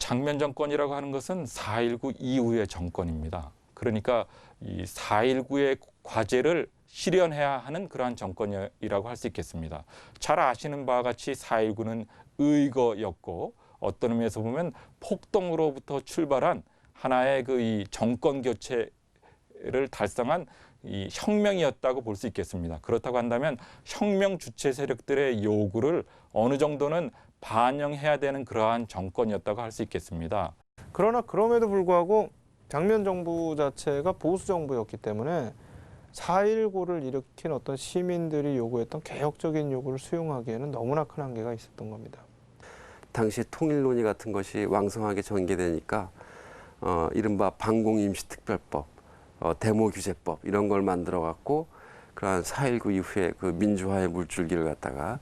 장면 정권이라고 하는 것은 4.19 이후의 정권입니다. 그러니까 이 4.19의 과제를 실현해야 하는 그러한 정권이라고 할 수 있겠습니다. 잘 아시는 바와 같이 4.19는 의거였고 어떤 의미에서 보면 폭동으로부터 출발한 하나의 그 이 정권 교체를 달성한 이 혁명이었다고 볼 수 있겠습니다. 그렇다고 한다면 혁명 주체 세력들의 요구를 어느 정도는 반영해야 되는 그러한 정권이었다고 할 수 있겠습니다. 그러나 그럼에도 불구하고 장면 정부 자체가 보수 정부였기 때문에 4.19를 일으킨 어떤 시민들이 요구했던 개혁적인 요구를 수용하기에는 너무나 큰 한계가 있었던 겁니다. 당시 통일 논의 같은 것이 왕성하게 전개되니까 이른바 방공임시특별법, 데모규제법 이런 걸 만들어갖고 그러한 4.19 이후에 그 민주화의 물줄기를 갖다가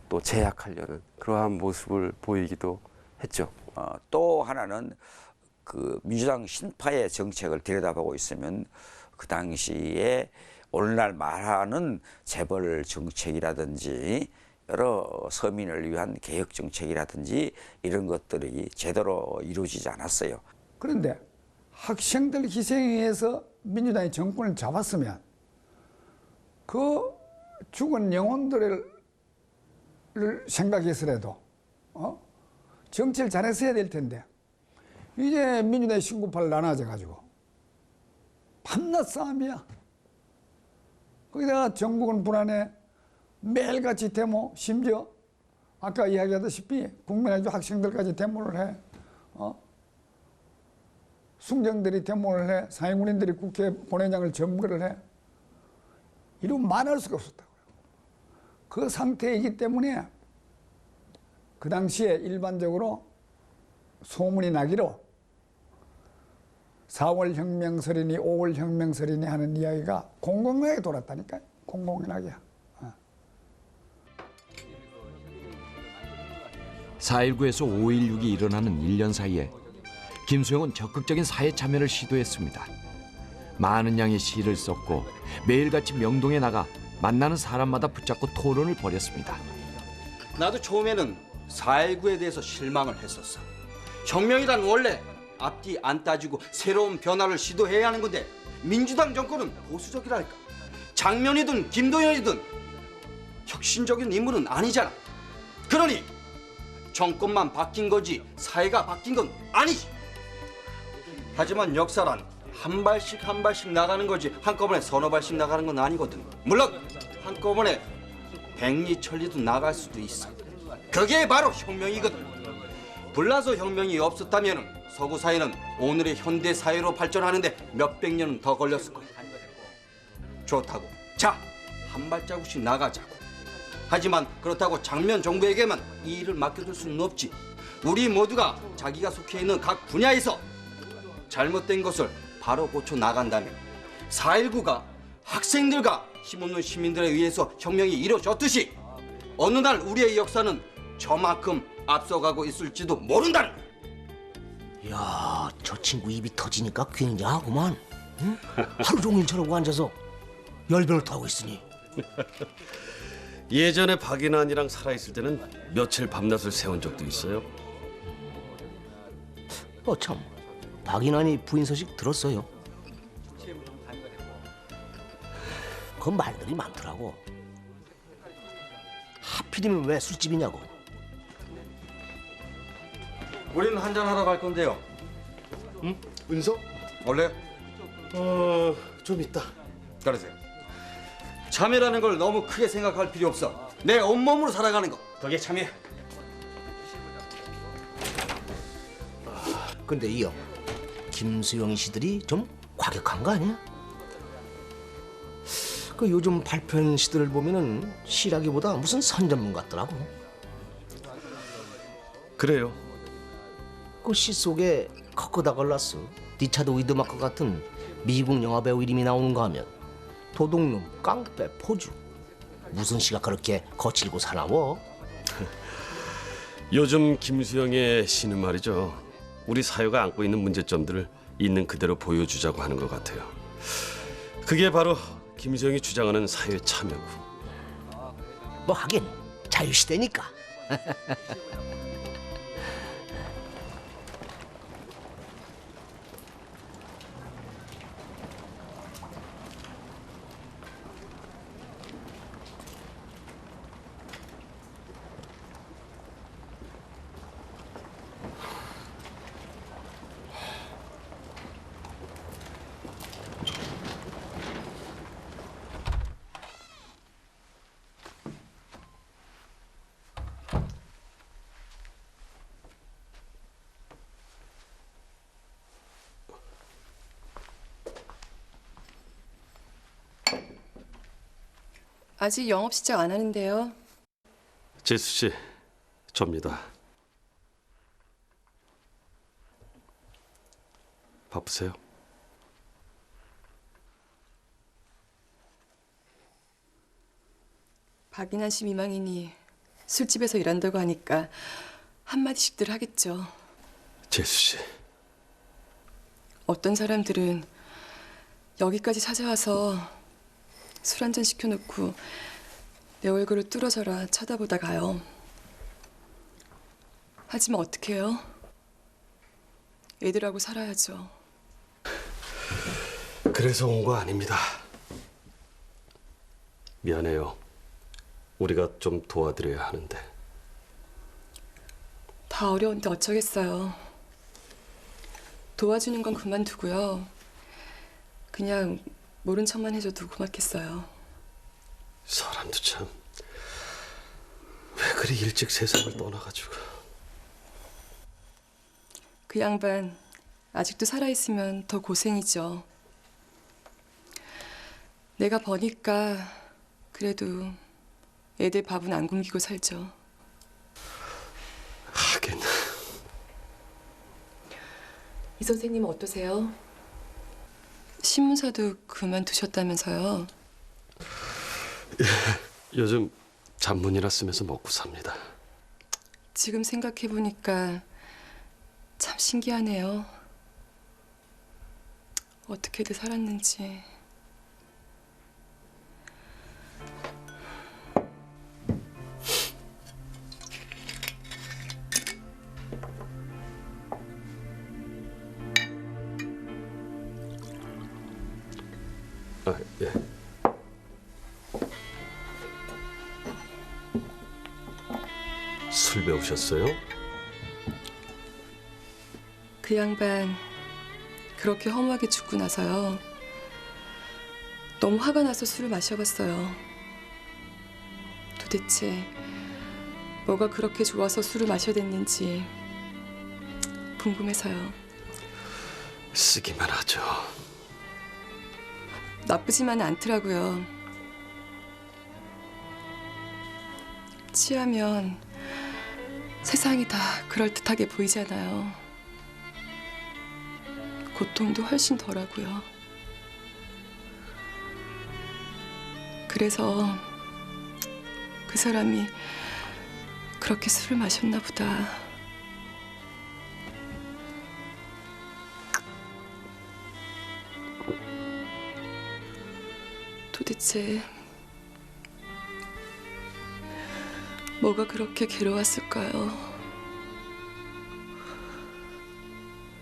또 제약하려는 그러한 모습을 보이기도 했죠. 또 하나는 그 민주당 신파의 정책을 들여다보고 있으면 그 당시에 오늘날 말하는 재벌 정책이라든지 여러 서민을 위한 개혁 정책이라든지 이런 것들이 제대로 이루어지지 않았어요. 그런데 학생들 희생에 의해서 민주당이 정권을 잡았으면 그 죽은 영혼들을 생각해서라도 정치를 잘했어야 될 텐데 이제 민주당이 신구파를 나눠져가지고 밤낮 싸움이야. 거기다가 전국은 불안해. 매일같이 데모, 심지어 아까 이야기하다시피 국민의힘 학생들까지 데모를 해. 순경들이 데모를 해. 사회군인들이 국회 본회의장을 점거를 해. 이러면 말할 수가 없었다고요. 그 상태이기 때문에 그 당시에 일반적으로 소문이 나기로 4월 혁명설이니 5월 혁명설이니 하는 이야기가 공공연하게 돌았다니까요. 공공연하게. 4.19에서 5.16이 일어나는 1년 사이에 김수영은 적극적인 사회 참여를 시도했습니다. 많은 양의 시를 썼고 매일같이 명동에 나가 만나는 사람마다 붙잡고 토론을 벌였습니다. 나도 처음에는 4.19에 대해서 실망을 했었어. 혁명이란 원래 앞뒤 안 따지고 새로운 변화를 시도해야 하는 건데 민주당 정권은 보수적이랄까. 장면이든 김동연이든 혁신적인 인물은 아니잖아. 그러니 정권만 바뀐 거지 사회가 바뀐 건 아니지. 하지만 역사란 한 발씩 한 발씩 나가는 거지 한꺼번에 서너 발씩 나가는 건 아니거든. 물론 한꺼번에 백리천리도 나갈 수도 있어. 그게 바로 혁명이거든. 불란서 혁명이 없었다면 서구 사회는 오늘의 현대 사회로 발전하는데 몇백 년은 더 걸렸을 거야. 좋다고. 자, 한 발자국씩 나가자고. 하지만 그렇다고 장면 정부에게만 이 일을 맡겨둘 수는 없지. 우리 모두가 자기가 속해 있는 각 분야에서 잘못된 것을 바로 고쳐 나간다면 4.19가 학생들과 힘없는 시민들에 의해서 혁명이 이루어졌듯이 어느 날 우리의 역사는 저만큼 앞서가고 있을지도 모른다는 거야. 야, 저 친구 입이 터지니까 굉장하구만. 응? 하루 종일 저러고 앉아서 열변을 타고 있으니. 예전에 박인환이랑 살아있을 때는 며칠 밤낮을 새운 적도 있어요. 참, 박인환이 부인 소식 들었어요. 그 말들이 많더라고. 하필이면 왜 술집이냐고. 우리는 한잔하러 갈 건데요. 응? 은서? 원래? 좀 있다. 그러세요. 참여라는 걸 너무 크게 생각할 필요 없어. 내 온몸으로 살아가는 거. 그게 참여. 근데 이형, 김수영 시들이 좀 과격한 거 아니야? 그 요즘 발표한 시들을 보면은 시라기보다 무슨 선전문 같더라고. 그래요. 그 시 속에 커크다 걸라스, 리차드 위드마커 같은 미국 영화배우 이름이 나오는가 하면 도둑놈, 깡패, 포주. 무슨 시가 그렇게 거칠고 사나워? 요즘 김수영의 시는 말이죠. 우리 사회가 안고 있는 문제점들을 있는 그대로 보여주자고 하는 것 같아요. 그게 바로 김수영이 주장하는 사회 참여고. 뭐 하긴 자유시대니까. 아직 영업 시작 안 하는데요. 제수 씨, 접니다. 바쁘세요? 박인환 씨 미망이니 술집에서 일한다고 하니까 한마디씩들 하겠죠. 제수 씨, 어떤 사람들은 여기까지 찾아와서 술 한 잔 시켜놓고 내 얼굴을 뚫어져라 쳐다보다 가요. 하지만 어떡해요? 애들하고 살아야죠. 그래서 온 거 아닙니다. 미안해요. 우리가 좀 도와드려야 하는데. 다 어려운데 어쩌겠어요. 도와주는 건 그만두고요. 그냥 모른 척만 해줘도 고맙겠어요. 사람도 참 왜 그리 일찍 세상을 떠나가지고. 그 양반 아직도 살아있으면 더 고생이죠. 내가 버니까 그래도 애들 밥은 안 굶기고 살죠. 하긴. 이 선생님은 어떠세요? 신문사도 그만두셨다면서요? 요즘 잡문이나 쓰면서 먹고 삽니다. 지금 생각해보니까 참 신기하네요. 어떻게들 살았는지. 아, 예. 술 배우셨어요? 그 양반 그렇게 허무하게 죽고 나서요. 너무 화가 나서 술을 마셔봤어요. 도대체 뭐가 그렇게 좋아서 술을 마셔댔는지 궁금해서요. 쓰기만 하죠. 나쁘지만은 않더라고요. 취하면 세상이 다 그럴듯하게 보이잖아요. 고통도 훨씬 덜하고요. 그래서 그 사람이 그렇게 술을 마셨나 보다. 도대체 뭐가 그렇게 괴로웠을까요?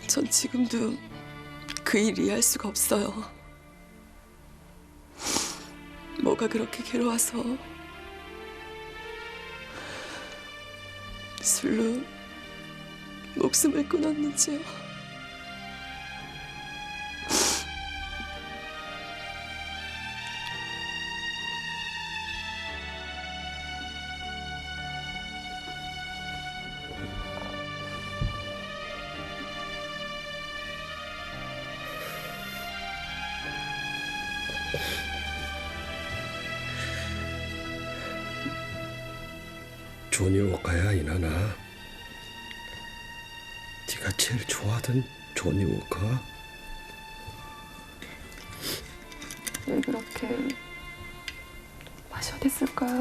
전 지금도 그 일 이해할 수가 없어요. 뭐가 그렇게 괴로워서 술로 목숨을 끊었는지요. 조니 워커야, 이나나. 네가 제일 좋아하던 조니 워커. 왜 그렇게 마셔댔을까요?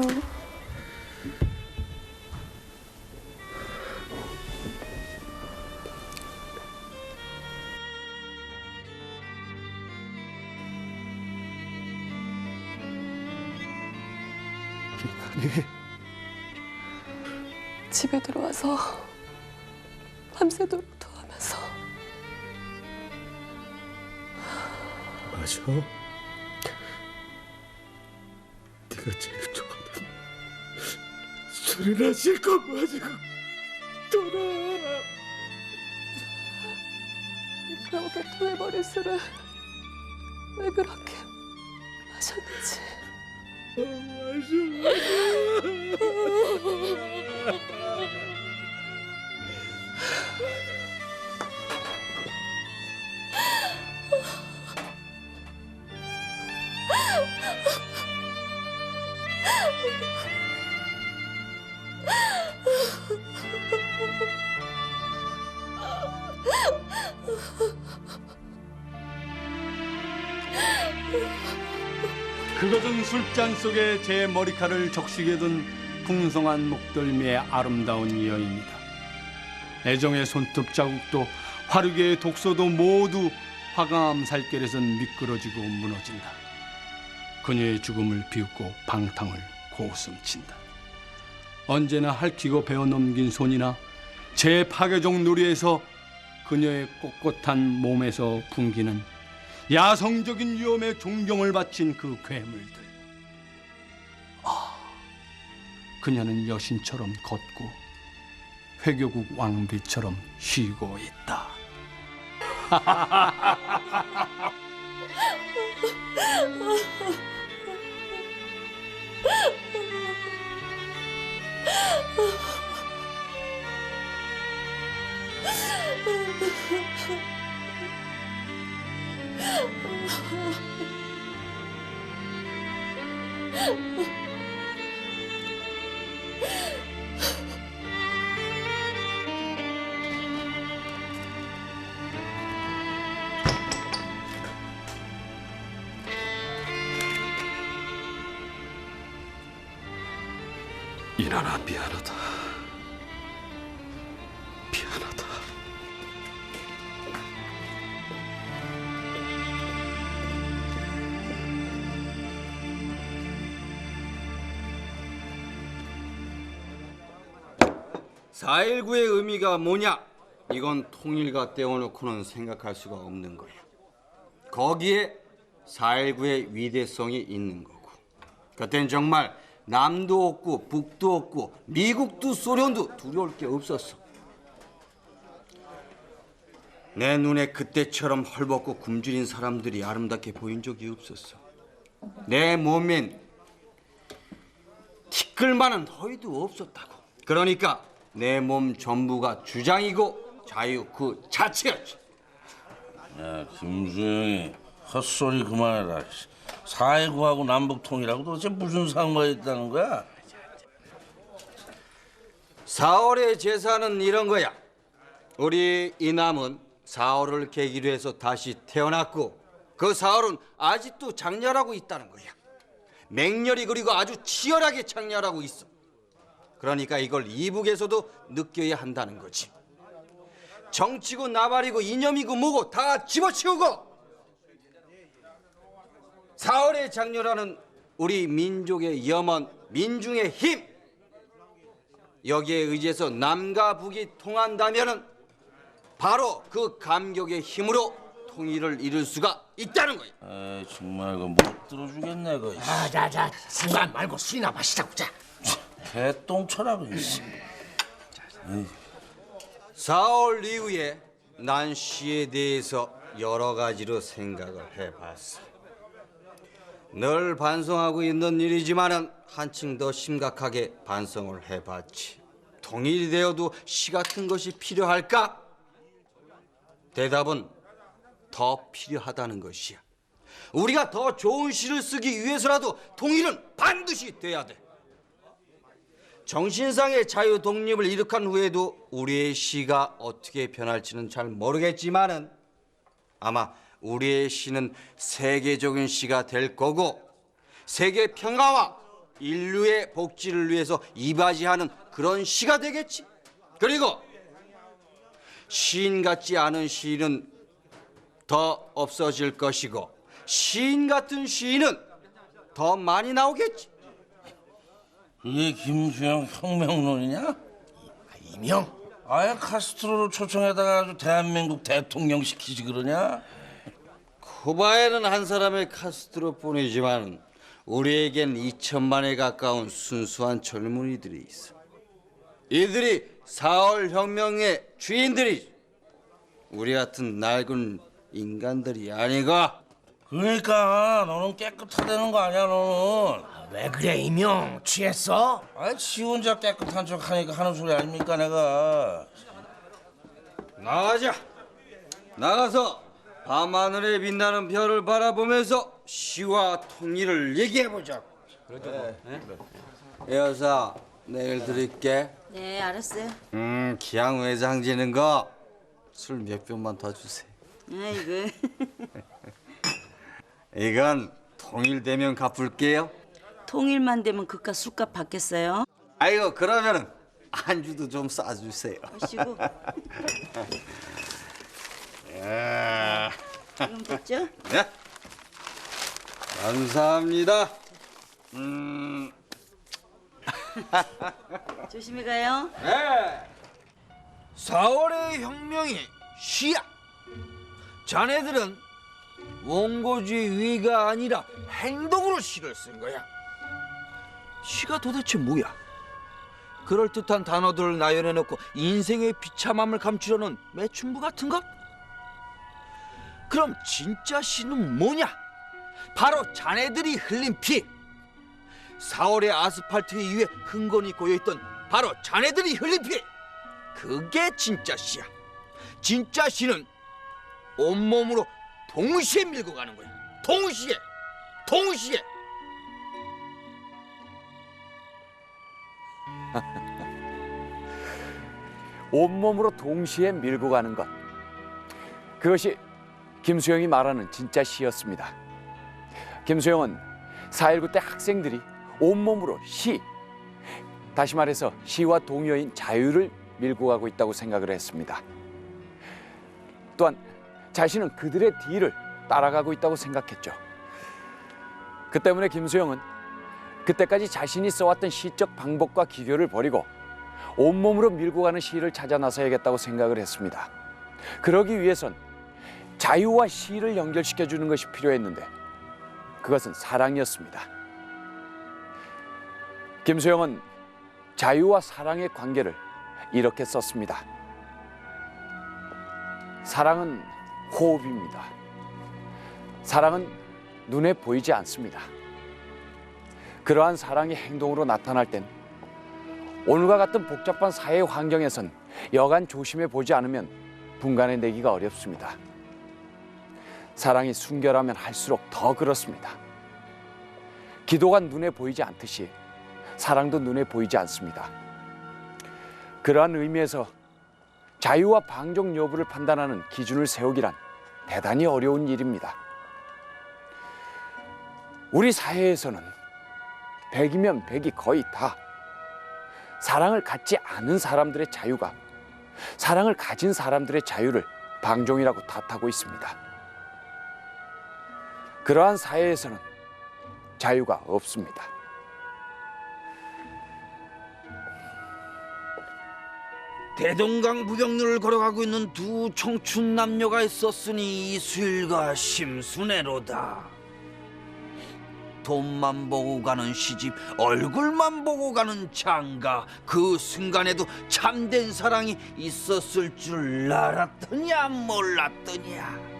집에 들어와서 밤새도록 토하면서 맞아. 네가 제일 좋아하는 술이나 실컷 마시고 돌아. 그렇게 토해버릴 술을 왜 그렇게 마셨는지. 그것은 술잔 속에 제 머리칼을 적시게 둔 풍성한 목덜미의 아름다운 여인이다. 애정의 손톱 자국도 화류계의 독소도 모두 화강암 살결에선 미끄러지고 무너진다. 그녀의 죽음을 비웃고 방탕을 고웃음친다. 언제나 핥히고 베어넘긴 손이나 제 파괴종 누리에서 그녀의 꼿꼿한 몸에서 풍기는 야성적인 위엄에 존경을 바친 그 괴물들. 그녀는 여신처럼 걷고 회교국 왕비처럼 쉬고 있다. 이나나 미안하다. 미안하다. (4.19) 의 의미가 뭐냐? 이건 통일과 떼어놓고는 생각할 수가 없는 거야. 거기에 (4.19) 위대성이 있는 거고, 그땐 정말 남도 없고 북도 없고 미국도 소련도 두려울 게 없었어. 내 눈에 그때처럼 헐벗고 굶주린 사람들이 아름답게 보인 적이 없었어. 내 몸엔 티끌만한 허위도 없었다고. 그러니까 내 몸 전부가 주장이고 자유 그 자체였지. 야, 김수영이 헛소리 그만해라. 4.19하고 남북통일하고 도대체 무슨 상관이 있다는 거야? 4월의 제사는 이런 거야. 우리 이남은 4월을 계기로 해서 다시 태어났고, 그 4월은 아직도 장렬하고 있다는 거야. 맹렬히 그리고 아주 치열하게 장렬하고 있어. 그러니까 이걸 이북에서도 느껴야 한다는 거지. 정치고 나발이고 이념이고 뭐고 다 집어치우고 4월의 장렬하는 우리 민족의 염원, 민중의 힘, 여기에 의지해서 남과 북이 통한다면은 바로 그 감격의 힘으로 통일을 이룰 수가 있다는 거야. 에이, 정말 이거 못 들어주겠네. 그. 자, 승관 말고 술이나 마시자고. 자. 개똥쳐라 그래. 4월 이후에 난 시에 대해서 여러 가지로 생각을 해봤어. 늘 반성하고 있는 일이지만은 한층 더 심각하게 반성을 해봤지. 통일이 되어도 시 같은 것이 필요할까? 대답은 더 필요하다는 것이야. 우리가 더 좋은 시를 쓰기 위해서라도 통일은 반드시 돼야 돼. 정신상의 자유 독립을 이룩한 후에도 우리의 시가 어떻게 변할지는 잘 모르겠지만은 아마 우리의 시는 세계적인 시가 될 거고, 세계 평화와 인류의 복지를 위해서 이바지하는 그런 시가 되겠지. 그리고 시인 같지 않은 시인은 더 없어질 것이고, 시인 같은 시인은 더 많이 나오겠지. 그게 김수영 혁명론이냐? 이명? 아예 카스트로를 초청해다가 아주 대한민국 대통령 시키지 그러냐? 쿠바에는 한 사람의 카스트로뿐이지만 우리에겐 2천만에 가까운 순수한 젊은이들이 있어. 이들이 4월 혁명의 주인들이지. 우리 같은 낡은 인간들이 아니고. 그러니까 너는 깨끗하다는 거 아니야 너는. 왜 그래 이명? 취했어? 아이 지 혼자 깨끗한 척하니까 하는 소리 아닙니까 내가. 나가자. 나가서 밤하늘에 빛나는 별을 바라보면서 시와 통일을 얘기해보자. 여사 내일 드릴게. 네, 알았어요. 기왕 외장 지는 거 술 몇 병만 더 주세요. 아이고. 이건 통일되면 갚을게요. 통일만 되면 그깟 술값 받겠어요? 아이고 그러면은 안주도 좀 싸주세요. 아시고. 지금 됐죠? 네. 감사합니다. 조심히 가요. 4월의 혁명이 시야. 자네들은 원고주의 위가 아니라 행동으로 시를 쓴 거야. 시가 도대체 뭐야? 그럴듯한 단어들을 나열해놓고 인생의 비참함을 감추려는 매춘부 같은 것? 그럼 진짜 시는 뭐냐? 바로 자네들이 흘린 피. 4월의 아스팔트 위에 흥건히 고여있던 바로 자네들이 흘린 피. 그게 진짜 시야. 진짜 시는 온몸으로 동시에 밀고 가는 거야. 동시에. 온몸으로 동시에 밀고 가는 것. 그것이 김수영이 말하는 진짜 시였습니다. 김수영은 4.19 때 학생들이 온몸으로 시, 다시 말해서 시와 동요인 자유를 밀고 가고 있다고 생각을 했습니다. 또한 자신은 그들의 뒤를 따라가고 있다고 생각했죠. 그 때문에 김수영은 그때까지 자신이 써왔던 시적 방법과 기교를 버리고 온몸으로 밀고 가는 시를 찾아 나서야겠다고 생각을 했습니다. 그러기 위해선 자유와 시를 연결시켜주는 것이 필요했는데 그것은 사랑이었습니다. 김수영은 자유와 사랑의 관계를 이렇게 썼습니다. 사랑은 호흡입니다. 사랑은 눈에 보이지 않습니다. 그러한 사랑이 행동으로 나타날 땐 오늘과 같은 복잡한 사회 환경에선 여간 조심해 보지 않으면 분간해내기가 어렵습니다. 사랑이 순결하면 할수록 더 그렇습니다. 기도가 눈에 보이지 않듯이 사랑도 눈에 보이지 않습니다. 그러한 의미에서 자유와 방종 여부를 판단하는 기준을 세우기란 대단히 어려운 일입니다. 우리 사회에서는 100이면 100이 거의 다 사랑을 갖지 않은 사람들의 자유가 사랑을 가진 사람들의 자유를 방종이라고 탓하고 있습니다. 그러한 사회에서는 자유가 없습니다. 대동강 부경로를 걸어가고 있는 두 청춘 남녀가 있었으니 이수일과 심순애로다. 돈만 보고 가는 시집, 얼굴만 보고 가는 장가. 그 순간에도 참된 사랑이 있었을 줄 알았더냐 몰랐더냐.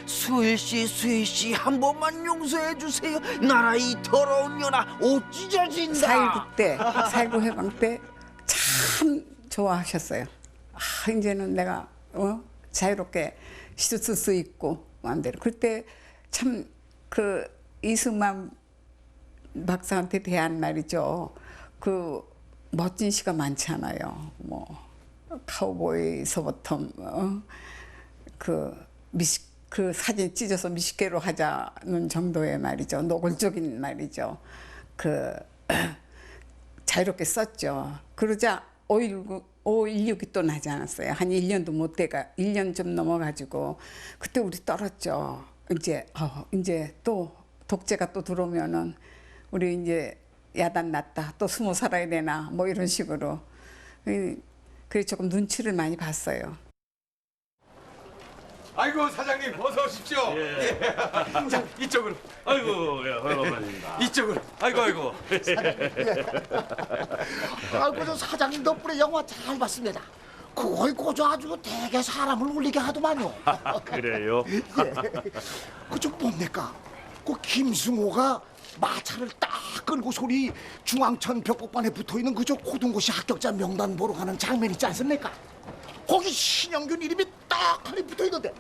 수일씨 한 번만 용서해 주세요. 나라 이 더러운 년아 옷 찢어진다. 4.19 때, 4.19 해방 때 참 좋아하셨어요. 이제는 내가 자유롭게 시도 쓸 수 있고 마음대로. 그때 참 그 이승만 박사한테 대한 말이죠. 그 멋진 시가 많잖아요. 뭐 카우보이서부터 그 사진 찢어서 미식개로 하자는 정도의 말이죠. 노골적인 말이죠. 그 자유롭게 썼죠. 그러자 5.16이 또 나지 않았어요. 한 1년도 못 돼가 1년 좀 넘어가지고 그때 우리 떨었죠. 이제 또 독재가 또 들어오면은 우리 이제 야단 났다. 또 숨어 살아야 되나 뭐 이런 식으로. 그래 조금 눈치를 많이 봤어요. 아이고 사장님 어서 오십시오. 예. 자 이쪽으로. 아이고 오랜만입니다. 이쪽으로. 아이고. 아이고 저 사장님 덕분에 영화 잘 봤습니다. 그걸 고저 아주 되게 사람을 울리게 하더만요. 그래요? 예. 그저 뭡니까? 그 김승호가 마차를 딱 끌고 소리 중앙천 벽곡반에 붙어있는 그저 고등고시 합격자 명단 보러 가는 장면 있지 않습니까? 거기 신영균 이름이 딱 딱하니 붙어있는데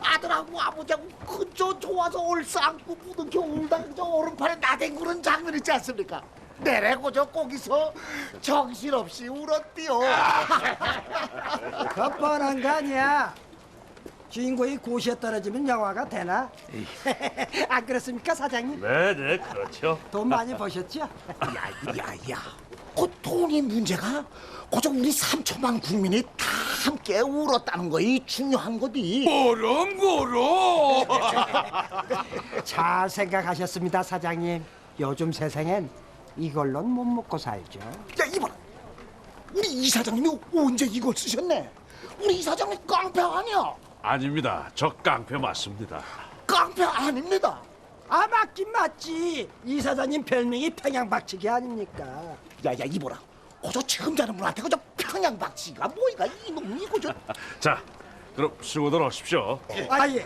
아들하고 아버지하고 그저 좋아서 얼싸안고 묻은 겨울당 저 오른팔에 나댕구는 장면 있지 않습니까? 내래고 저 거기서 정신없이 울었디요. 그 뻔한 거 아니야. 주인공이 고시에 떨어지면 영화가 되나? 안 그렇습니까, 사장님? 네, 그렇죠. 돈 많이 버셨죠? 야야야, 그 돈이 문제가 그저 우리 3천만 국민이 다 함께 울었다는 거이 중요한 거디. 고롱고롱. 잘 생각하셨습니다, 사장님. 요즘 세상엔 이걸로는 못 먹고 살죠. 야 이봐라, 우리 이사장님이 언제 이걸 쓰셨네? 우리 이사장님 깡패 아니야? 아닙니다. 저 깡패 맞습니다. 깡패 아닙니다. 아, 맞긴 맞지. 이 사장님 별명이 평양박치기 아닙니까? 야야 이봐라, 그저 처음 자는 분한테 그저 평양박치가 뭐이가 이놈이 그저. 자, 그럼 수고들 하십시오. 아, 예.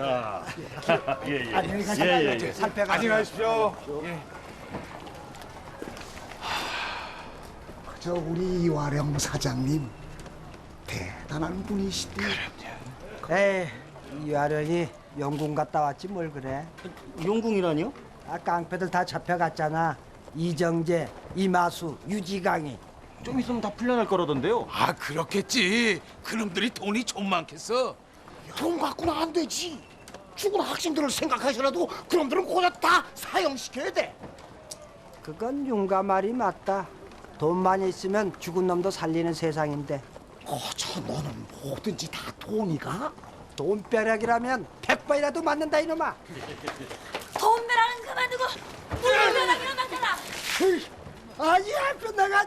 예, 예. 안녕히 가세요. 살펴가. 안녕히 가십시오. 그저 우리 이화령 사장님 대단한 분이시디. 에이, 이화령이 영궁 갔다 왔지 뭘 그래. 용궁이라니요? 아, 깡패들 다 잡혀갔잖아. 이정재, 이마수, 유지강이. 좀 있으면 다 풀려날 거라던데요. 아 그렇겠지. 그놈들이 돈이 좀 많겠어. 돈 갖고는 안 되지. 죽은 학생들을 생각하시라도 그놈들은 그냥 다 사형시켜야 돼. 그건 용가 말이 맞다. 돈 많이 있으면 죽은 놈도 살리는 세상인데. 저 너는 뭐든지 다 돈이가? 돈벼락이라면 100번이라도 맞는다 이놈아. 돈벼락은 그만두고 물벼락이나 맞아라. 아니야, 내가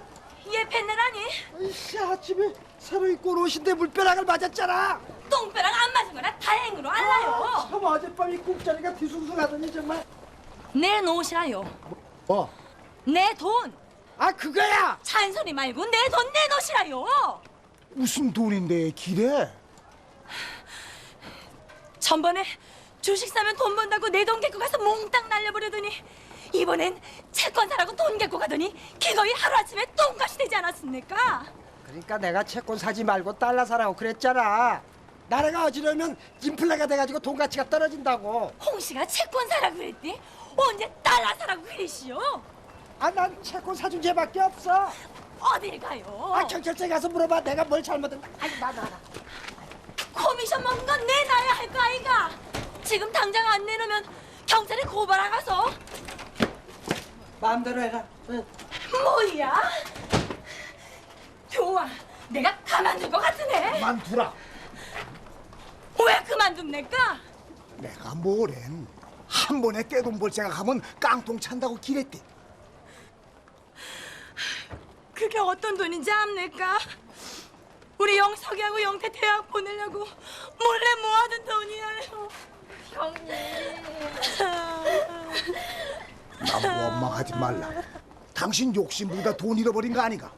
얘 뱃내라니? 아이씨, 아침에 새로 입고 온 옷인데 물벼락을 맞았잖아. 똥벼락 안 맞은 거라 다행으로 알라요. 참 어젯밤 이 국자리가 뒤숭숭하더니 정말. 내 옷이라요. 뭐? 내 돈. 아, 그거야. 잔소리 말고 내 돈 내 옷이라요. 무슨 돈인데 기래? 전번에 주식 사면 돈 번다고 내 돈 갖고 가서 몽땅 날려버리더니 이번엔 채권 사라고 돈 갖고 가더니 기거이 하루아침에 똥값이 되지 않았습니까? 그러니까 내가 채권 사지 말고 달러 사라고 그랬잖아. 나라가 어지러우면 인플레가 돼가지고 돈 가치가 떨어진다고. 홍 씨가 채권 사라고 그랬디? 언제 달러 사라고 그랬시오? 아, 난 채권 사준 죄밖에 없어. 어딜 가요? 아, 경찰서에 가서 물어봐. 내가 뭘 잘못했나. 아이, 나. 커미션 먹은 건 내놔야 할 거 아이가? 지금 당장 안 내놓으면 경찰에 고발하가서. 마음대로 해라. 뭐야? 좋아, 내가 가만둘 것 같으네. 그만두라. 왜 그만둡니까? 내가 뭐랜. 한 번에 떼돈 벌 생각하면 깡통 찬다고 기랬대. 그게 어떤 돈인지 압니까? 우리 영석이하고 영태 대학 보내려고 몰래 모아둔 돈이에요. 형님. 나보고 원망하지 말라. 당신 욕심보다 돈 잃어버린 거 아닌가?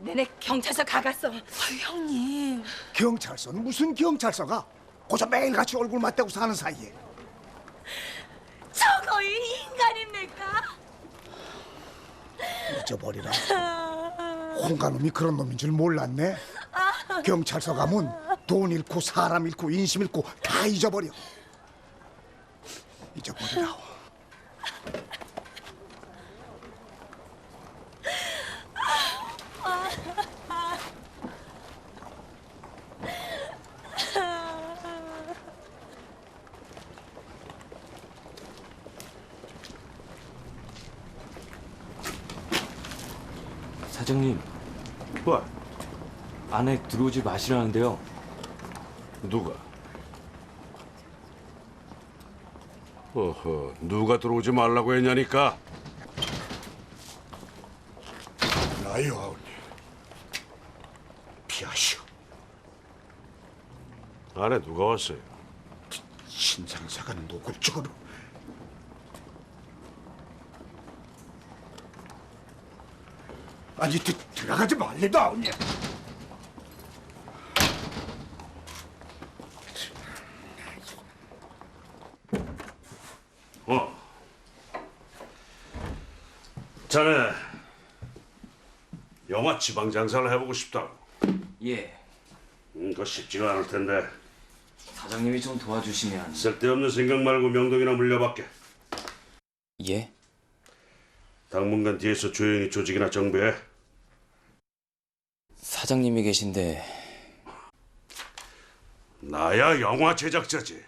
내내 경찰서 가갔어. 형님. 경찰서는 무슨 경찰서가? 고저 매일같이 얼굴 맞대고 사는 사이에. 저거이 인간입니까? 잊어버리라. 홍가놈이 그런 놈인 줄 몰랐네. 경찰서 가면 돈 잃고 사람 잃고 인심 잃고 다 잊어버려. 잊어버리라. 사장님. 뭐? 안에 들어오지 마시라는데요. 누가? 어허, 누가 들어오지 말라고 했냐니까. 나요, 아버님. 피하시오. 안에 누가 왔어요? 신상사가 노골적으로. 아니, 들어가지 말래도 아버님. 자네 영화 지방 장사를 해보고 싶다고. 예. 그거 쉽지가 않을 텐데. 사장님이 좀 도와주시면. 쓸데없는 생각 말고 명동이나 물려받게. 예? 당분간 뒤에서 조용히 조직이나 정비해. 사장님이 계신데. 나야 영화 제작자지.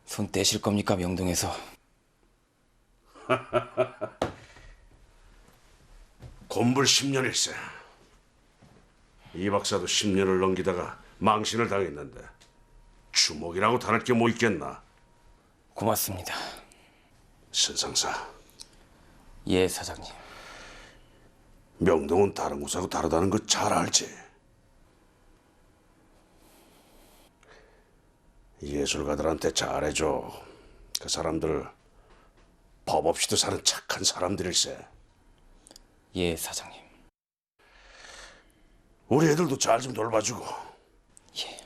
손 떼실 겁니까, 명동에서? 곤불 10년일세. 이 박사도 10년을 넘기다가 망신을 당했는데 주목이라고 다를 게 뭐 있겠나. 고맙습니다. 신상사. 예, 사장님. 명동은 다른 곳하고 다르다는 거 잘 알지? 예술가들한테 잘해줘. 그 사람들 법 없이도 사는 착한 사람들일세. 예, 사장님. 우리 애들도 잘 좀 돌봐주고. 예.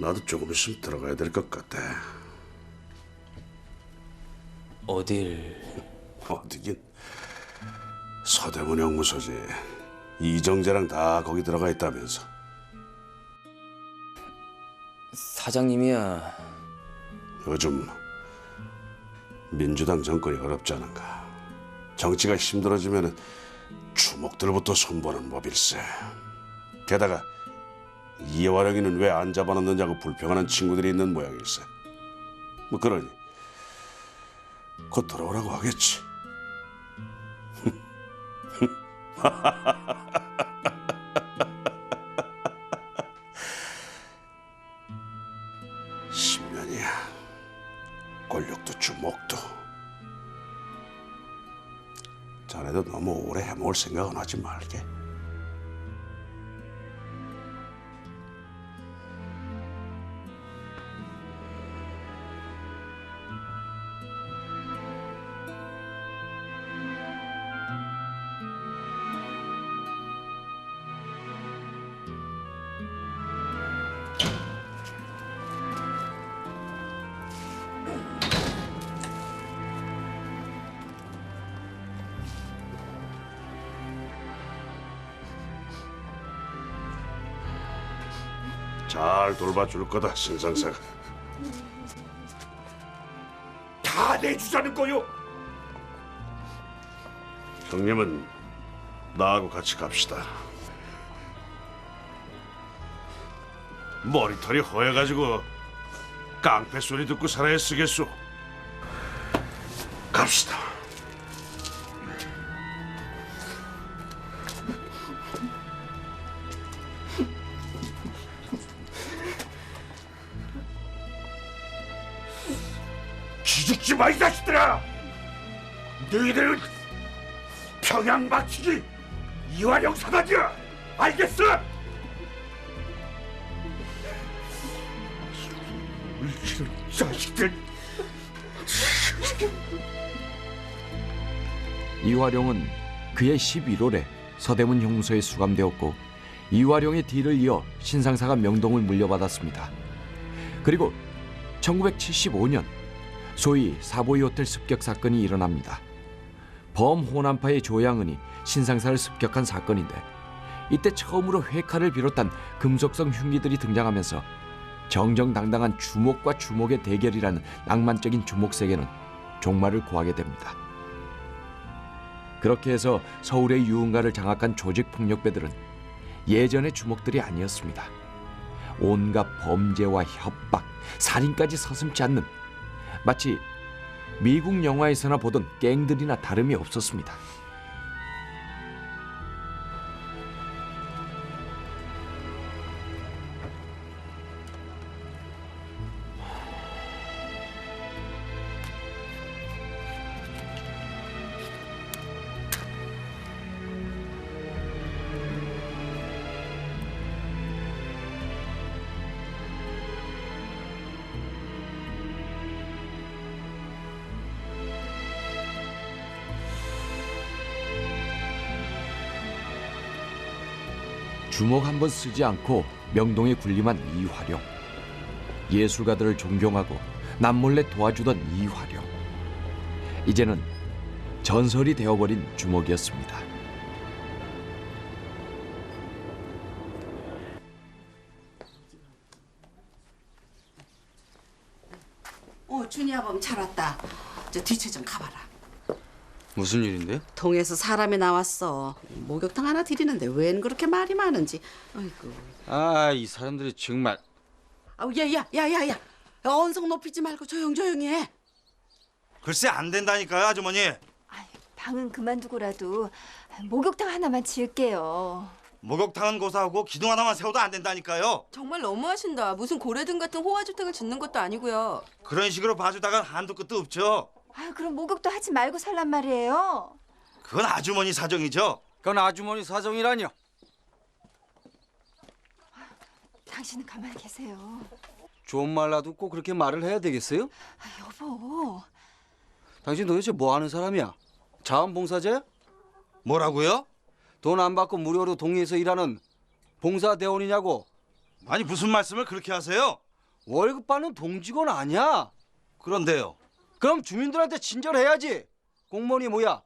나도 조금 있으면 들어가야 될 것 같아. 어딜? 어디긴 서대문 형무소지. 이정재랑 다 거기 들어가 있다면서. 사장님이야. 요즘 민주당 정권이 어렵지 않은가. 정치가 힘들어지면 주목들부터 손보는 법일세. 게다가 이화령이는 왜 안 잡아놓느냐고 불평하는 친구들이 있는 모양일세. 뭐 그러니 곧 돌아오라고 하겠지. 10년이야. 권력도 주목도. 자네도 너무 오래 해먹을 생각은 하지 말게. 잘 돌봐줄 거다, 신상사가. 다 내주자는 거요. 형님은 나하고 같이 갑시다. 머리털이 허해가지고 깡패 소리 듣고 살아야 쓰겠소. 갑시다. 기죽지 마, 이 자식들아. 너희들은 평양 막치기 이화령 사단이야. 알겠어? 이런 자식들. 이화룡은 그해 11월에 서대문 형무소에 수감되었고 이화룡의 뒤를 이어 신상사가 명동을 물려받았습니다. 그리고 1975년 소위 사보이 호텔 습격 사건이 일어납니다. 범호남파의 조양은이 신상사를 습격한 사건인데 이때 처음으로 회칼을 비롯한 금속성 흉기들이 등장하면서 정정당당한 주목과 주목의 대결이라는 낭만적인 주목 세계는 종말을 구하게 됩니다. 그렇게 해서 서울의 유흥가를 장악한 조직폭력배들은 예전의 주목들이 아니었습니다. 온갖 범죄와 협박, 살인까지 서슴지 않는 마치 미국 영화에서나 보던 갱들이나 다름이 없었습니다. 주먹 한 번 쓰지 않고 명동에 군림한 이화룡. 예술가들을 존경하고 남몰래 도와주던 이화룡. 이제는 전설이 되어버린 주먹이었습니다. 준이 아범 잘 왔다. 저 뒤채 좀 가봐라. 무슨 일인데요? 동에서 사람이 나왔어. 목욕탕 하나 드리는데 웬 그렇게 말이 많은지. 아이고. 아, 이 사람들이 정말. 아우 야야야야야. 언성 높이지 말고 조용히 해. 글쎄 안 된다니까요, 아주머니. 방은 그만두고라도 목욕탕 하나만 지을게요. 목욕탕은 고사하고 기둥 하나만 세워도 안 된다니까요. 정말 너무하신다. 무슨 고래등 같은 호화주택을 짓는 것도 아니고요. 그런 식으로 봐주다간 한도 끝도 없죠. 아유, 그럼 목욕도 하지 말고 살란 말이에요. 그건 아주머니 사정이죠. 그건 아주머니 사정이라뇨. 당신은 가만히 계세요. 좋은 말 놔도 꼭 그렇게 말을 해야 되겠어요? 여보. 당신 도대체 뭐 하는 사람이야? 자원봉사자야? 뭐라고요? 돈 안 받고 무료로 동네에서 일하는 봉사대원이냐고. 아니 무슨 말씀을 그렇게 하세요? 월급 받는 동직원 아니야. 그런데요. 그럼 주민들한테 친절해야지. 공무원이 뭐야?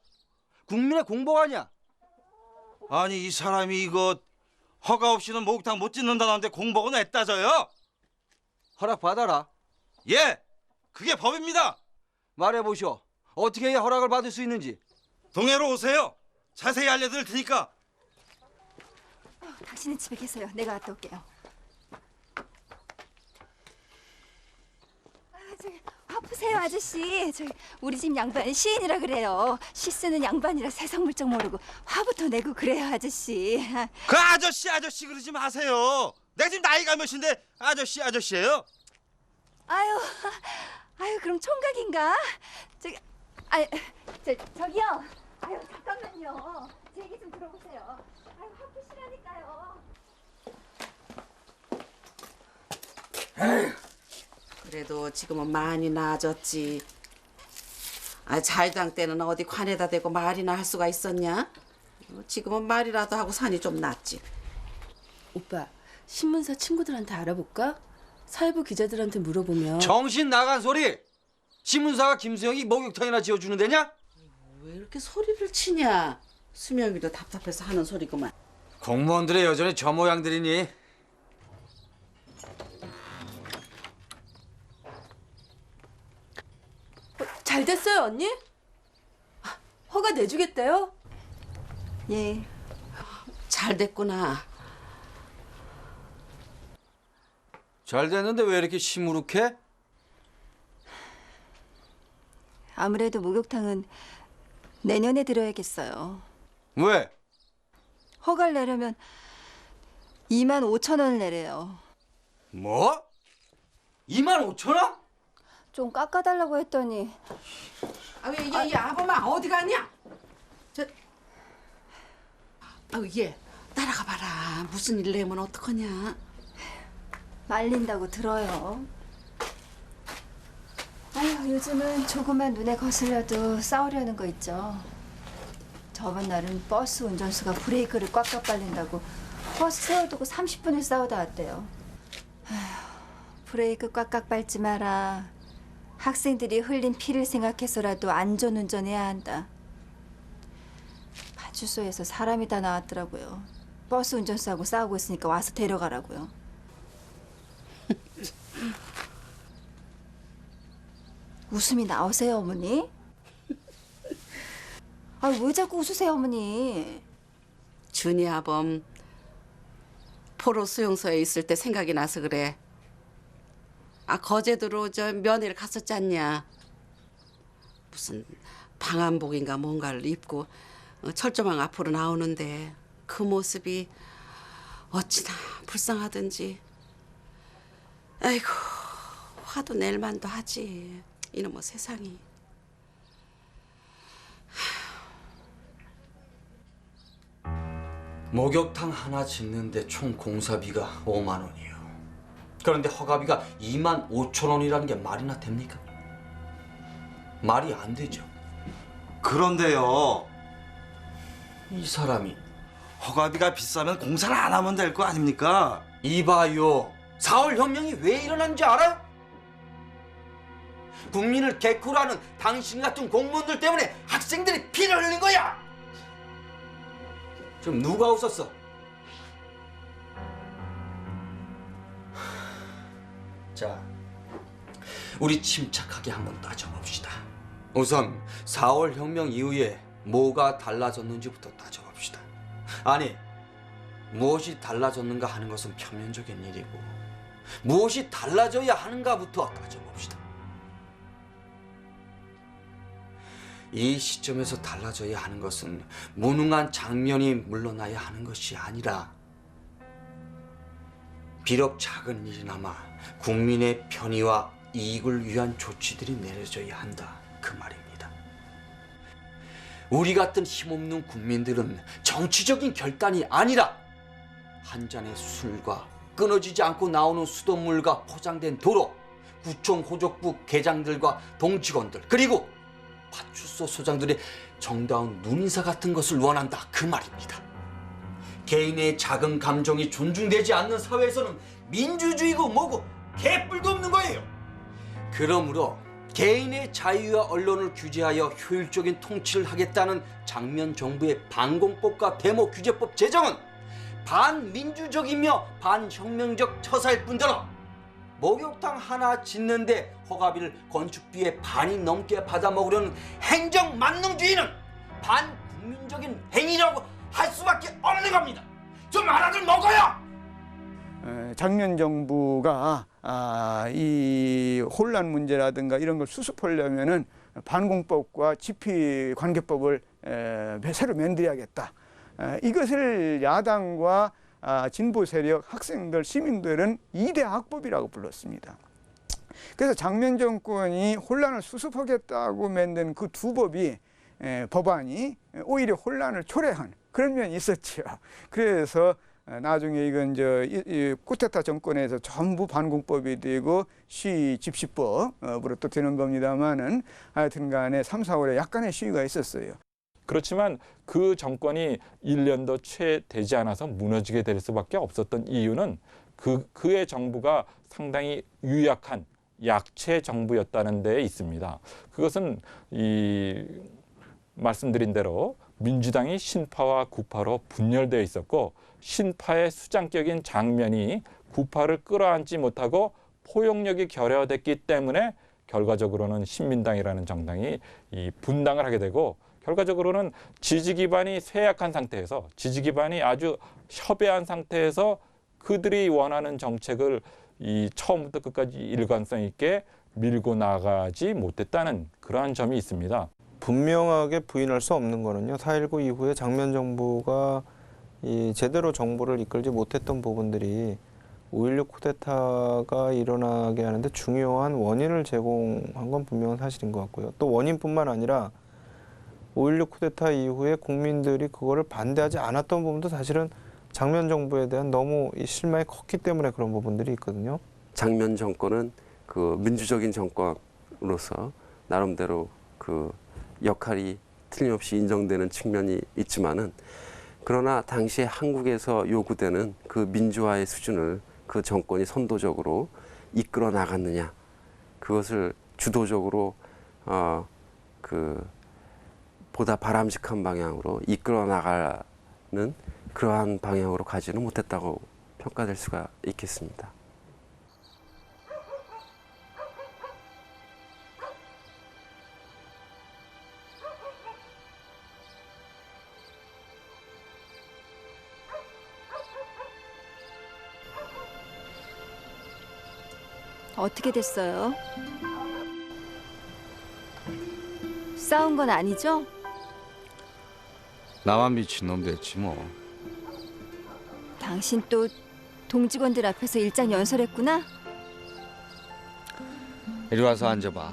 국민의 공복 아니야. 아니 이 사람이 이거 허가 없이는 목욕탕 못 짓는다는데 공복은 왜 따져요? 허락 받아라. 예, 그게 법입니다. 말해보시오. 어떻게 해야 허락을 받을 수 있는지. 동해로 오세요. 자세히 알려드릴 테니까. 당신은 집에 계세요. 내가 갔다 올게요. 저기 화푸세요 아저씨. 저기 우리 집 양반은 시인이라 그래요. 시 쓰는 양반이라 세상 물정 모르고 화부터 내고 그래요 아저씨. 그 아저씨 그러지 마세요. 내가 지금 나이가 몇인데 아저씨예요? 아유 그럼 총각인가? 저기 저기요. 아유 잠깐만요. 제 얘기 좀 들어보세요. 아유 화푸시라니까요. 그래도 지금은 많이 나아졌지. 자유당 때는 어디 관에다 대고 말이나 할 수가 있었냐? 지금은 말이라도 하고 산이 좀 낫지. 오빠, 신문사 친구들한테 알아볼까? 사회부 기자들한테 물어보면. 정신 나간 소리! 신문사가 김수영이 목욕탕이나 지어주는 데냐? 왜 이렇게 소리를 치냐? 수명이도 답답해서 하는 소리구만. 공무원들의 여전히 저 모양들이니. 잘 됐어요, 언니? 허가 내주겠대요? 예. 잘 됐구나. 잘 됐는데 왜 이렇게 시무룩해? 아무래도 목욕탕은 내년에 들어야겠어요. 왜? 허가를 내려면 25,000원을 내래요. 뭐? 25,000원? 좀 깎아달라고 했더니. 왜 아범아 어디 가냐? 얘 따라가 봐라. 무슨 일 내면 어떡하냐? 말린다고 들어요. 아유 요즘은 조금만 눈에 거슬려도 싸우려는 거 있죠. 저번 날은 버스 운전수가 브레이크를 꽉꽉 빨린다고 버스 세워두고 30분을 싸우다 왔대요. 아휴, 브레이크 꽉꽉 밟지 마라. 학생들이 흘린 피를 생각해서라도 안전운전해야 한다. 파출소에서 사람이 다 나왔더라고요. 버스 운전수하고 싸우고 있으니까 와서 데려가라고요. 웃음이 나오세요, 어머니? 왜 자꾸 웃으세요, 어머니? 준이 아범 포로 수용소에 있을 때 생각이 나서 그래. 거제도로 저 면회를 갔었지 않냐? 무슨 방한복인가 뭔가를 입고 철조망 앞으로 나오는데 그 모습이 어찌나 불쌍하든지. 아이고 화도 낼 만도 하지. 이놈의 세상이. 목욕탕 하나 짓는데 총 공사비가 5만 원이요. 그런데 허가비가 25,000원이라는 게 말이나 됩니까? 말이 안 되죠. 그런데요. 이 사람이 허가비가 비싸면 공사를 안 하면 될 거 아닙니까? 이봐요. 4월 혁명이 왜 일어난지 알아요? 국민을 개코로 하는 당신 같은 공무원들 때문에 학생들이 피를 흘린 거야. 좀 누가 웃었어? 자, 우리 침착하게 한번 따져봅시다. 우선 4월 혁명 이후에 뭐가 달라졌는지부터 따져봅시다. 아니, 무엇이 달라졌는가 하는 것은 표면적인 일이고 무엇이 달라져야 하는가부터 따져봅시다. 이 시점에서 달라져야 하는 것은 무능한 장면이 물러나야 하는 것이 아니라 비록 작은 일이나마 국민의 편의와 이익을 위한 조치들이 내려져야 한다, 그 말입니다. 우리 같은 힘없는 국민들은 정치적인 결단이 아니라 한 잔의 술과 끊어지지 않고 나오는 수돗물과 포장된 도로, 구청 호족부 계장들과 동직원들, 그리고 파출소 소장들의 정다운 눈인사 같은 것을 원한다, 그 말입니다. 개인의 작은 감정이 존중되지 않는 사회에서는 민주주의고 뭐고 개뿔도 없는 거예요. 그러므로 개인의 자유와 언론을 규제하여 효율적인 통치를 하겠다는 장면 정부의 반공법과 데모 규제법 제정은 반민주적이며 반혁명적 처사일 뿐더러 목욕탕 하나 짓는데 허가비를 건축비의 반이 넘게 받아먹으려는 행정만능주의는 반국민적인 행위라고 할 수밖에 없는 겁니다. 좀 알아들 먹어요. 작년 정부가 이 혼란 문제라든가 이런 걸 수습하려면은 반공법과 집휘관계법을 새로 만들어야겠다. 이것을 야당과 진보 세력, 학생들, 시민들은 2대 악법이라고 불렀습니다. 그래서 장면 정권이 혼란을 수습하겠다고 만든 그 두 법이 법안이 오히려 혼란을 초래한 그런 면이 있었죠. 그래서 나중에 이건 이 쿠데타 정권에서 전부 반공법이 되고 시위 집시법으로 또 되는 겁니다만은 하여튼 간에 3, 4월에 약간의 시위가 있었어요. 그렇지만 그 정권이 1년도 채 되지 않아서 무너지게 될 수밖에 없었던 이유는 그의 정부가 상당히 유약한 약체 정부였다는 데 있습니다. 그것은 말씀드린 대로 민주당이 신파와 구파로 분열되어 있었고 신파의 수장격인 장면이 구파를 끌어안지 못하고 포용력이 결여됐기 때문에 결과적으로는 신민당이라는 정당이 분당을 하게 되고 결과적으로는 지지 기반이 쇠약한 상태에서 지지 기반이 아주 협의한 상태에서 그들이 원하는 정책을 처음부터 끝까지 일관성 있게 밀고 나가지 못했다는 그러한 점이 있습니다. 분명하게 부인할 수 없는 거는요. 4.19 이후에 장면 정부가 제대로 정부를 이끌지 못했던 부분들이 5.16 쿠데타가 일어나게 하는데 중요한 원인을 제공한 건 분명한 사실인 것 같고요. 또 원인뿐만 아니라 5.16 쿠데타 이후에 국민들이 그거를 반대하지 않았던 부분도 사실은 장면 정부에 대한 너무 실망이 컸기 때문에 그런 부분들이 있거든요. 장면 정권은 그 민주적인 정권으로서 나름대로 그 역할이 틀림없이 인정되는 측면이 있지만은 그러나 당시에 한국에서 요구되는 그 민주화의 수준을 그 정권이 선도적으로 이끌어 나갔느냐, 그것을 주도적으로 보다 바람직한 방향으로 이끌어 나가는 그러한 방향으로 가지는 못했다고 평가될 수가 있겠습니다. 어떻게 됐어요? 싸운 건 아니죠? 나만 미친놈 됐지 뭐. 당신 또 동직원들 앞에서 일장 연설했구나? 이리 와서 앉아봐.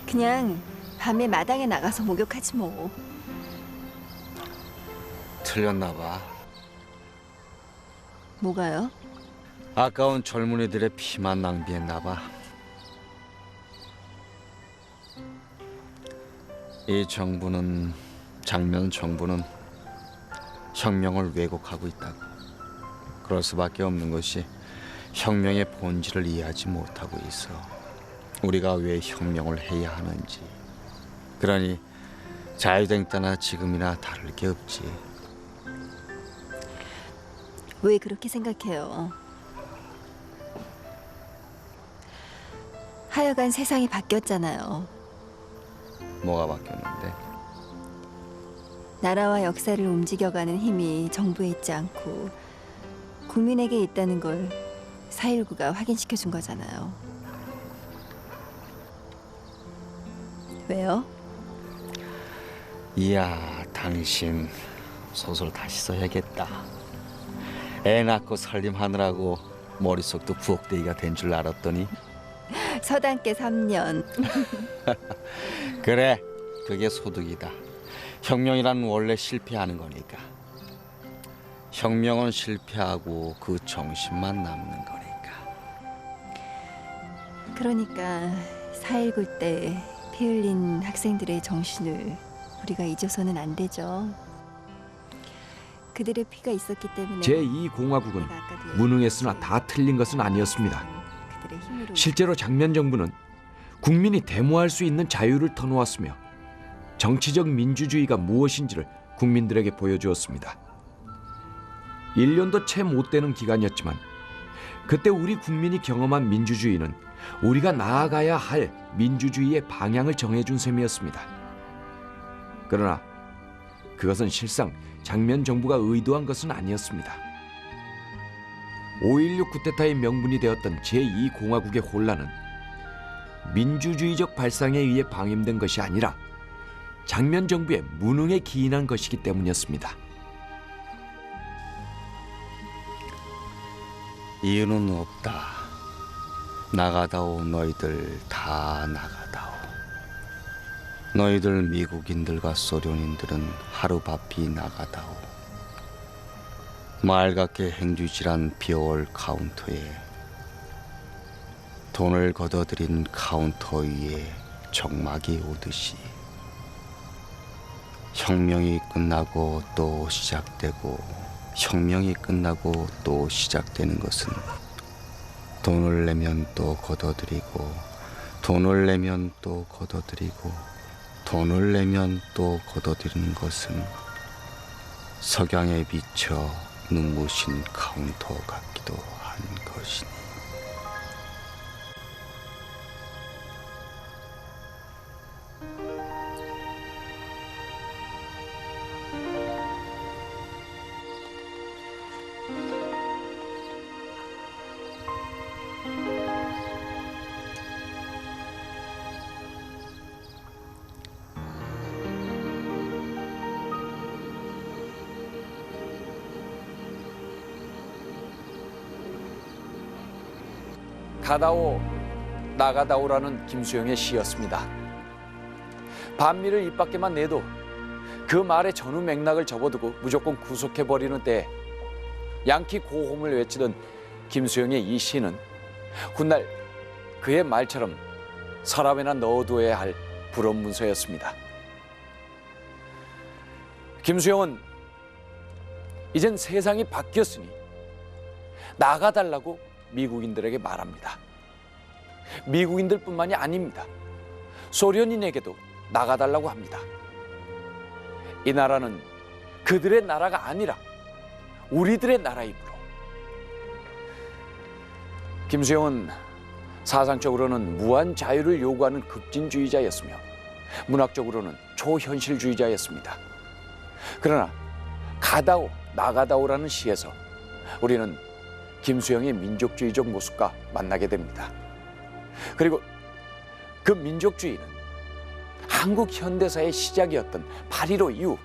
그냥 밤에 마당에 나가서 목욕하지 뭐. 틀렸나 봐. 뭐가요? 아까운 젊은이들의 피만 낭비했나 봐. 이 정부는 장면 정부는 혁명을 왜곡하고 있다고. 그럴 수밖에 없는 것이 혁명의 본질을 이해하지 못하고 있어. 우리가 왜 혁명을 해야 하는지. 그러니 자유된 때나 지금이나 다를 게 없지. 왜 그렇게 생각해요? 하여간 세상이 바뀌었잖아요. 뭐가 바뀌었는데? 나라와 역사를 움직여가는 힘이 정부에 있지 않고 국민에게 있다는 걸 4.19가 확인시켜 준 거잖아요. 왜요? 이야, 당신 소설 다시 써야겠다. 애 낳고 살림하느라고 머릿속도 부엌대기가 된 줄 알았더니. 서당계 3년. 그래, 그게 소득이다. 혁명이란 원래 실패하는 거니까. 혁명은 실패하고 그 정신만 남는 거니까. 그러니까 4.19 때 피 흘린 학생들의 정신을 우리가 잊어서는 안 되죠. 그들의 피가 있었기 때문에 제2공화국은 무능했으나 다 틀린 것은 아니었습니다. 실제로 장면 정부는 국민이 데모할 수 있는 자유를 터놓았으며 정치적 민주주의가 무엇인지를 국민들에게 보여주었습니다. 1년도 채 못 되는 기간이었지만 그때 우리 국민이 경험한 민주주의는 우리가 나아가야 할 민주주의의 방향을 정해준 셈이었습니다. 그러나 그것은 실상 장면 정부가 의도한 것은 아니었습니다. 5.16 쿠데타의 명분이 되었던 제2공화국의 혼란은 민주주의적 발상에 의해 방임된 것이 아니라 장면 정부의 무능에 기인한 것이기 때문이었습니다. 이유는 없다. 나가다오, 너희들 다 나가다오. 너희들 미국인들과 소련인들은 하루바삐 나가다오. 맑게 행주질한 비어올 카운터에 돈을 걷어들인 카운터 위에 적막이 오듯이 혁명이 끝나고 또 시작되고 혁명이 끝나고 또 시작되는 것은 돈을 내면 또 걷어들이고 돈을 내면 또 걷어들이고 돈을 내면 또 걷어들이는 것은 석양에 비쳐 눈부신 카운터 같기도 한 것이니. 가다오 나가다오라는 김수영의 시였습니다. 반미를 입 밖에만 내도 그 말의 전후 맥락을 접어두고 무조건 구속해버리는 때에 양키 고홈을 외치던 김수영의 이 시는 훗날 그의 말처럼 서랍에나 넣어두어야 할 불온 문서였습니다. 김수영은 이젠 세상이 바뀌었으니 나가달라고 미국인들에게 말합니다. 미국인들뿐만이 아닙니다. 소련인에게도 나가달라고 합니다. 이 나라는 그들의 나라가 아니라 우리들의 나라이므로. 김수영은 사상적으로는 무한 자유를 요구하는 급진주의자였으며 문학적으로는 초현실주의자였습니다. 그러나 가다오 나가다오라는 시에서 우리는 김수영의 민족주의적 모습과 만나게 됩니다. 그리고 그 민족주의는 한국 현대사의 시작이었던 8.15 이후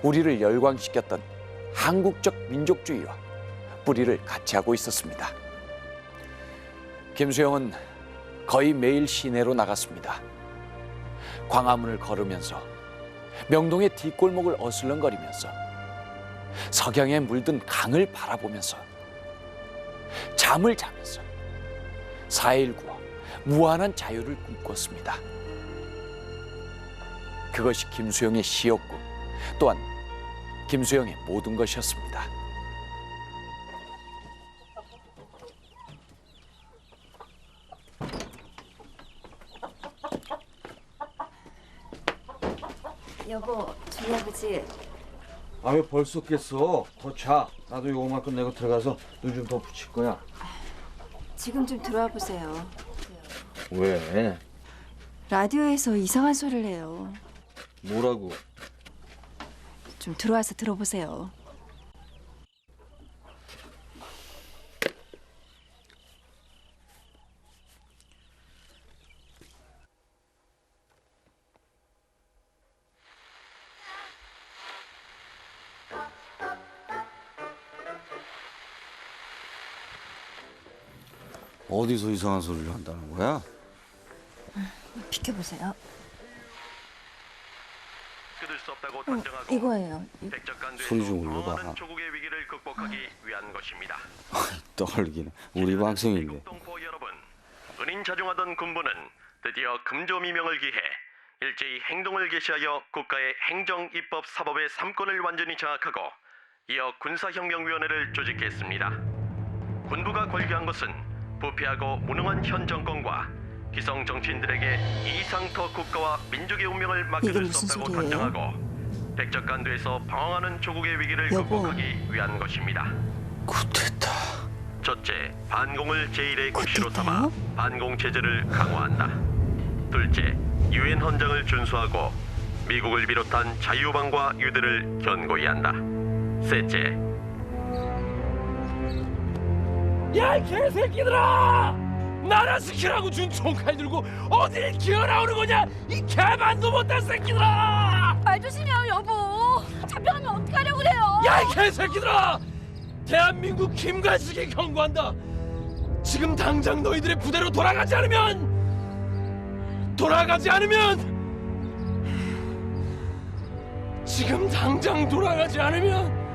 우리를 열광시켰던 한국적 민족주의와 뿌리를 같이 하고 있었습니다. 김수영은 거의 매일 시내로 나갔습니다. 광화문을 걸으면서 명동의 뒷골목을 어슬렁거리면서 석양에 물든 강을 바라보면서 잠을 자면서 4.19와 무한한 자유를 꿈꿨습니다. 그것이 김수영의 시였고 또한 김수영의 모든 것이었습니다. 여보, 준이 아버지. 아 왜 벌써 깼어? 더 자. 나도 요거만 끝내고 들어가서 눈 좀 더 붙일 거야. 지금 좀 들어와 보세요. 왜? 라디오에서 이상한 소리를 해요. 뭐라고? 좀 들어와서 들어보세요. 어디서 이상한 소리를 한다는 거야? 비켜보세요. 이거예요. 소리 좀 올려봐. 조국의 위기를 극복하기 위한 것입니다. 떨리기는 우리 방송인데. 은인 자중하던 군부는 드디어 금조미명을 기해 일제히 행동을 개시하여 국가의 행정, 입법, 사법의 3권을 완전히 장악하고 이어 군사혁명위원회를 조직했습니다. 군부가 관리한 것은 부패하고 무능한 현 정권과 기성 정치인들에게 이상토 국가와 민족의 운명을 맡길 수 없다고 단정하고 백적간두에서 방황하는 조국의 위기를 극복하기 위한 것입니다. 쿠데타. 첫째, 반공을 제1의 국시로 삼아 반공 체제를 강화한다. 둘째, 유엔 헌장을 준수하고 미국을 비롯한 자유방과 유대를 견고히 한다. 셋째, 야, 이 개새끼들아! 나라 지키라고 준 총칼 들고 어딜 기어나오는 거냐? 이 개만도 못한 새끼들아! 말 조심해요, 여보. 잡혀가면 어떡하려고 그래요? 야, 이 개새끼들아! 대한민국 김관식이 경고한다. 지금 당장 너희들의 부대로 돌아가지 않으면 지금 당장 돌아가지 않으면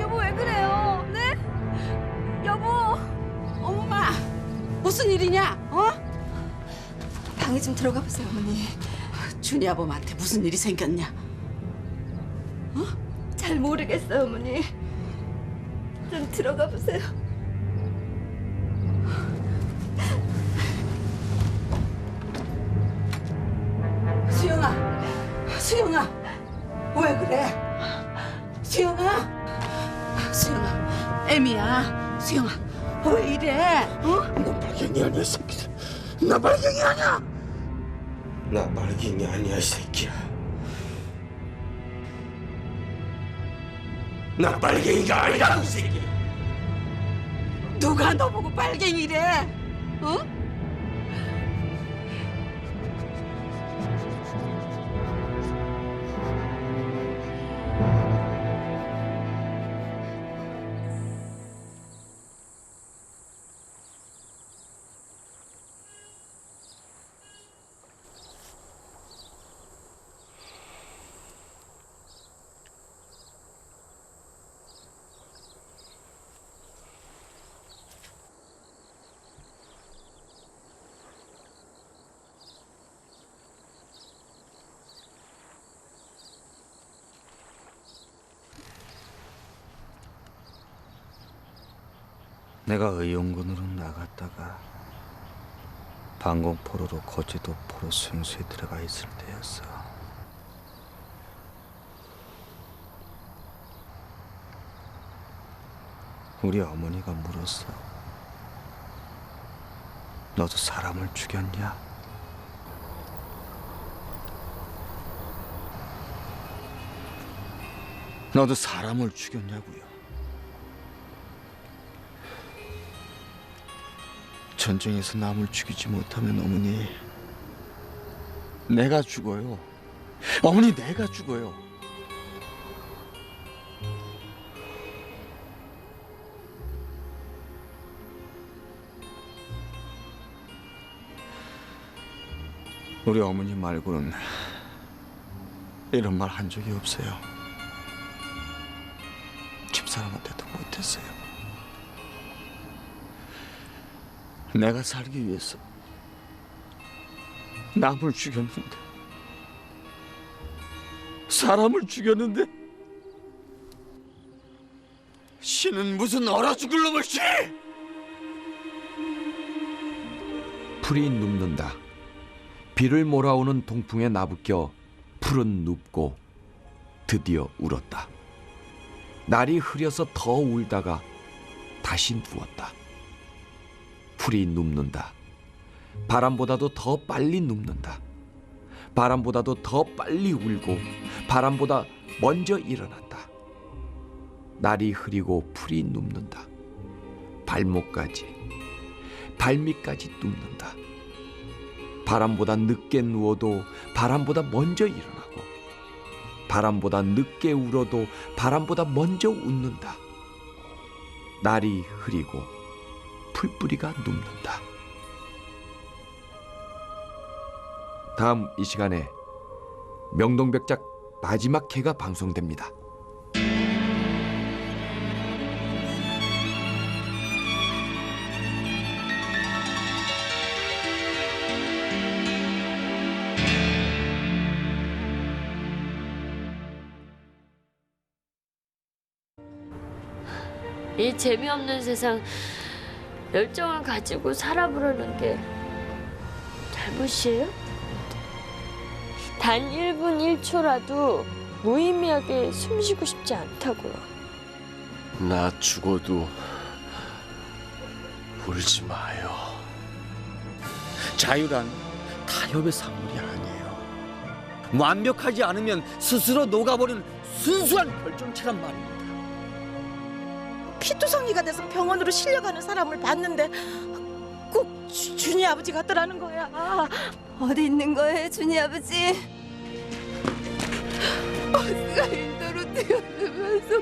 여보 왜 그래요? 네? 여보. 엄마, 무슨 일이냐? 어? 방에 좀 들어가 보세요, 어머니. 준이 아범한테 무슨 일이 생겼냐? 잘 모르겠어요, 어머니. 좀 들어가 보세요. 수영아, 왜 그래? 수영아, 애미야, 수영아, 왜 이래? 어? 나 발갱이 아니야, 새끼들. 나 발갱이 아니야. 나 발갱이 아니야, 이 새끼야. 나 빨갱이가 아니라고, 이 새끼. 누가 너 보고 빨갱이래? 어? 내가 의용군으로 나갔다가 방공포로로 거제도 포로 수용소에 들어가 있을 때였어. 우리 어머니가 물었어. 너도 사람을 죽였냐? 너도 사람을 죽였냐고요. 전쟁에서 남을 죽이지 못하면 어머니, 내가 죽어요. 어머니, 내가 죽어요. 우리 어머니 말고는 이런 말 한 적이 없어요. 집사람한테도 못했어요. 내가 살기 위해서 남을 죽였는데, 사람을 죽였는데, 신은 무슨 얼어 죽을 놈을 씨! 풀이 눕는다. 비를 몰아오는 동풍에 나부껴 풀은 눕고 드디어 울었다. 날이 흐려서 더 울다가 다시 누웠다. 풀이 눕는다. 바람보다도 더 빨리 눕는다. 바람보다도 더 빨리 울고 바람보다 먼저 일어났다. 날이 흐리고 풀이 눕는다. 발목까지, 발밑까지 눕는다. 바람보다 늦게 누워도 바람보다 먼저 일어나고, 바람보다 늦게 울어도 바람보다 먼저 웃는다. 날이 흐리고 풀뿌리가 눕는다. 다음 이 시간에 명동백작 마지막 회가 방송됩니다. 이 재미없는 세상 열정을 가지고 살아보려는 게 잘못이에요? 단 1분 1초라도 무의미하게 숨쉬고 싶지 않다고요. 나 죽어도 울지 마요. 자유란 타협의 산물이 아니에요. 완벽하지 않으면 스스로 녹아버리는 순수한 결정체란 말입니다. 피투성이가 돼서 병원으로 실려가는 사람을 봤는데 꼭 준이 아버지 같더라는 거야. 어디 있는 거예요, 준이 아버지? 버스가 인도로 뛰어들면서